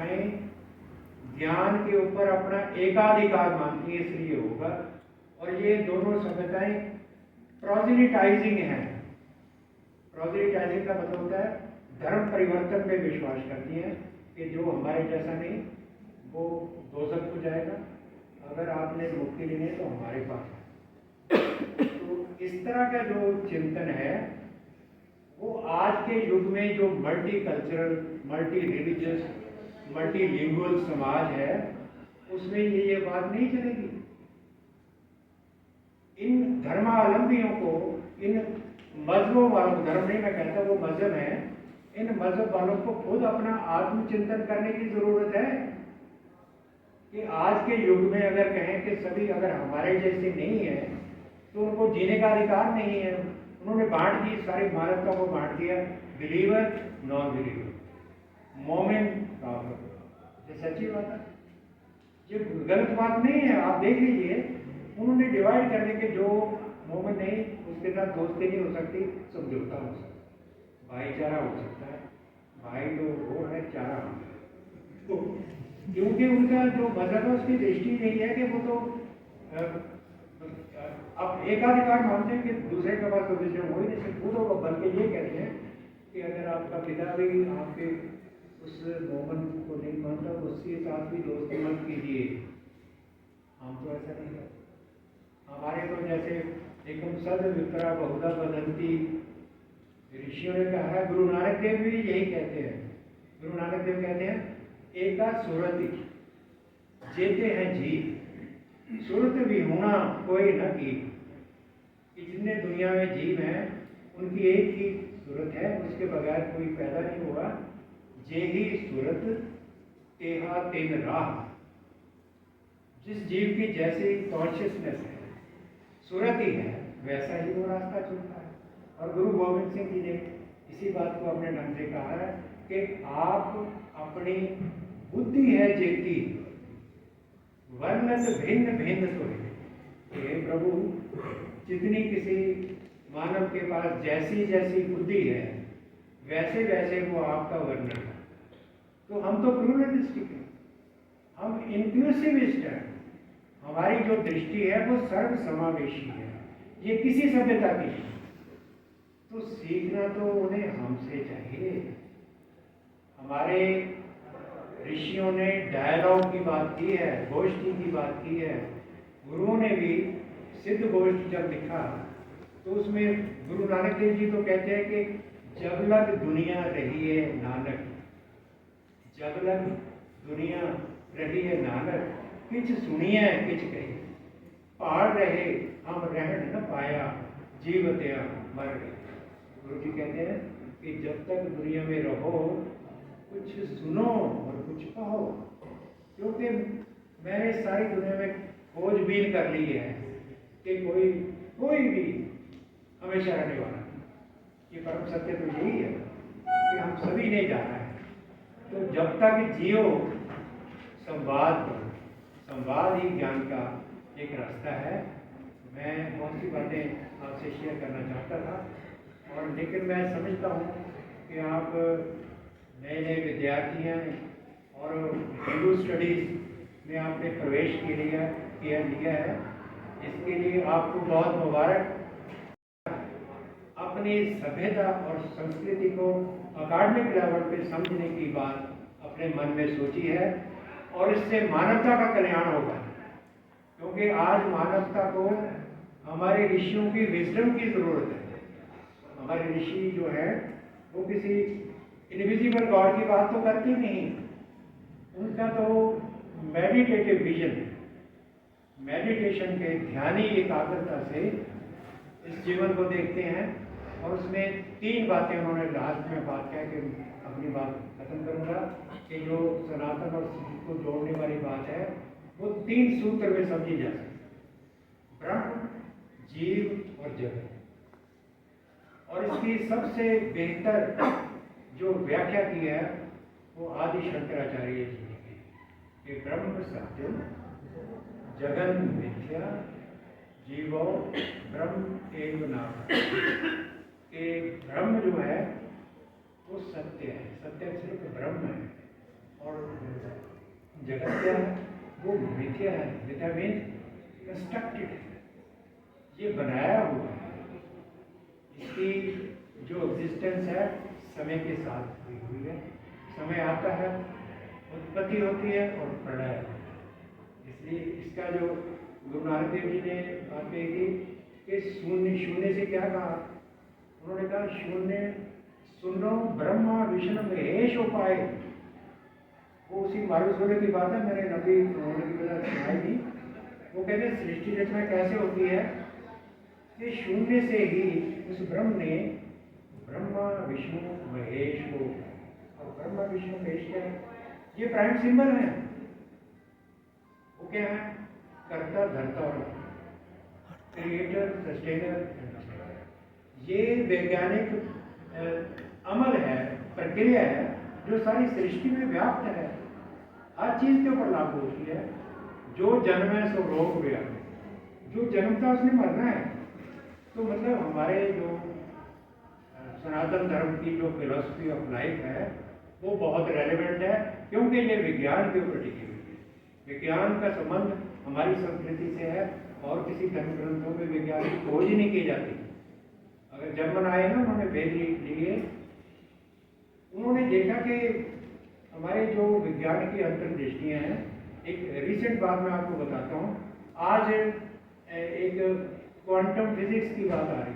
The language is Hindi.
सभ्यताएं ज्ञान के ऊपर अपना एकाधिकार मानती है, इसलिए होगा। और ये दोनों सभ्यताएं प्रोजेलिटाइजिंग हैं। प्रोजेलिटाइजिंग का मतलब होता है धर्म परिवर्तन में विश्वास करती हैं कि जो हमारे जैसा नहीं वो दोजख को जाएगा, अगर आपने मुक्ति लेनी है तो हमारे पास है। तो इस तरह का जो चिंतन है वो आज के युग में जो multi cultural, multi religious, multi lingual समाज है उसमें ये बात नहीं चलेगी। इन धर्मावलंबियों को, इन मजहबों वालों को, धर्म नहीं मैं कहता वो मजहब है, इन मजहब वालों को खुद अपना आत्मचिंतन करने की जरूरत है कि आज के युग में अगर कहें कि सभी अगर हमारे जैसे नहीं है तो उनको जीने का अधिकार नहीं है। उन्होंने बांट दी, सारी मानवता को बांट दिया, बिलीवर नॉन बिलीवर, मोमिन काफिर। ये सच्ची बात है, ये गलत बात नहीं है। आप देख लीजिए उन्होंने डिवाइड करने के, जो मोमिन नहीं उसके साथ दोस्ती नहीं हो सकती, समझौता हो सकता है, भाईचारा हो सकता है। भाई तो वो है, चारा तो क्योंकि उनका जो मजहब है उसकी दृष्टि यही है कि वो तो अब एकाधिकार मानते हैं कि दूसरे के पास तो विजन हो ही नहीं सकते। वो तो बल्कि ये कहते हैं कि अगर आपका पिता भी आपके उस मोहम्मद को नहीं मानता तो उसके साथ भी दोस्ती मत कीजिए। हम तो ऐसा नहीं करते। हमारे तो जैसे एकम सद विप्रा बहुधा बदंती, ऋषियों ने कहा है, गुरु नानक देव भी यही कहते हैं। गुरु नानक देव कहते हैं एका सुरति जेते हैं जीव, सुरत भी होना कोई न की। जितने दुनिया में जीव हैं उनकी एक ही सूरत है, उसके बगैर कोई पैदा नहीं हुआ। जे ही सूरत तेहा तेन राह, जिस जीव की जैसी कॉन्शियसनेस है, सूरत ही है, वैसा ही वो रास्ता चुनता है। और गुरु गोविंद सिंह जी ने इसी बात को अपने ढंग से कहा है कि आप अपनी बुद्धि है जेती वर्णत भिन्न भिन्न तो है। हे प्रभु, जितनी किसी मानव के पास जैसी जैसी बुद्धि है वैसे वैसे वो आपका वर्णन है। तो हम तो प्लूरलिस्टिक हैं, हम इंक्लूसिविस्ट हैं। हमारी जो दृष्टि है वो सर्व समावेशी है, ये किसी सभ्यता की है। तो सीखना तो उन्हें हमसे चाहिए। हमारे ऋषियों ने डायलॉग की बात की है, गोष्ठी की बात की है। गुरुओं ने भी सिद्ध गोष्ठ जब लिखा तो उसमें गुरु नानक देव जी तो कहते हैं कि जब लग दुनिया रही है नानक, जब लग दुनिया रही है नानक, किछ सुनिए किछ कही, पहाड़ रहे हम रहन न पाया, जीवत्या मर गए। गुरु जी कहते हैं कि जब तक दुनिया में रहो कुछ सुनो और कुछ कहो, क्योंकि मैंने सारी दुनिया में खोजबीन कर ली है कि कोई भी हमेशा रहने वाला। ये परम सत्य तो यही है कि हम सभी ने जाना है। तो जब तक जियो संवाद करो, संवाद ही ज्ञान का एक रास्ता है। मैं बहुत सी बातें आपसे शेयर करना चाहता था, और लेकिन मैं समझता हूँ कि आप नए नए विद्यार्थी हैं और हिंदू स्टडीज़ में आपने प्रवेश किया है, इसके लिए आपको बहुत मुबारक। अपनी सभ्यता और संस्कृति को अकादमिक लेवल पे समझने की बात अपने मन में सोची है, और इससे मानवता का कल्याण होगा। क्योंकि आज मानवता को हमारे ऋषियों की विजडम की ज़रूरत है। हमारे ऋषि जो है वो किसी इनविजिबल गॉड की बात तो करते नहीं, उनका तो मेडिटेटिव विजन है। मेडिटेशन के ध्यानी एकाग्रता से इस जीवन को देखते हैं, और उसमें 3 बातें उन्होंने लास्ट में बात कह के अपनी बात खत्म करूँगा कि जो सनातन और सिद्ध को जोड़ने वाली बात है वो 3 सूत्र में समझी जा सकती: ब्रह्म, जीव और जगत। और इसकी सबसे बेहतर जो व्याख्या की है वो आदि शंकराचार्य जी ने की कि ब्रह्म सत्यम जगन मिथ्या जीवो ब्रह्म एव नाम। कि ब्रह्म जो है वो सत्य है, सत्य सिर्फ ब्रह्म है, और जगत क्या है, वो मिथ्या है। मिथ्या मीन कंस्ट्रक्टेड है, ये बनाया हुआ है। इसकी जो एग्जिस्टेंस है समय के साथ हुई हुई है। समय आता है, उत्पत्ति होती है और प्रलय होता है। इसलिए इसका जो गुरु नानक देव जी ने बात कही थी कि शून्य, शून्य से क्या कहा, उन्होंने कहा शून्य सुनो ब्रह्मा विष्णु महेश उपाय। वो उसी मालूम होने की बात है, मैंने अभी होने की वजह सुनाई थी। वो कहते हैं सृष्टि रचना कैसे होती है कि शून्य से ही उस ब्रह्म ने ब्रह्मा विष्णु महेश को, और ब्रह्मा विष्णु महेश क्या है, ये प्राइम सिंबल है। वो क्या है, कर्ता धर्ता और क्रिएटर सस्टेनर। ये वैज्ञानिक अमल है, प्रक्रिया है जो सारी सृष्टि में व्याप्त है, हर चीज के ऊपर लागू होती है। जो जन्म है सो रोग व्याप्त, जो जन्मता उसने मरना है। तो मतलब हमारे जो सनातन धर्म की जो फिलॉसफी ऑफ लाइफ है वो बहुत रेलेवेंट है, क्योंकि ये विज्ञान के ऊपर टिकी हुई है। विज्ञान का संबंध हमारी संस्कृति से है, और किसी धर्म ग्रंथों में विज्ञान की खोज ही नहीं की जाती। अगर जर्मन आए ना, उन्होंने वेद लिए, उन्होंने देखा कि हमारे जो विज्ञान की अंतर्दृष्टियाँ हैं। एक रिसेंट बात मैं आपको बताता हूँ। आज एक क्वांटम फिजिक्स की बात आ रही है।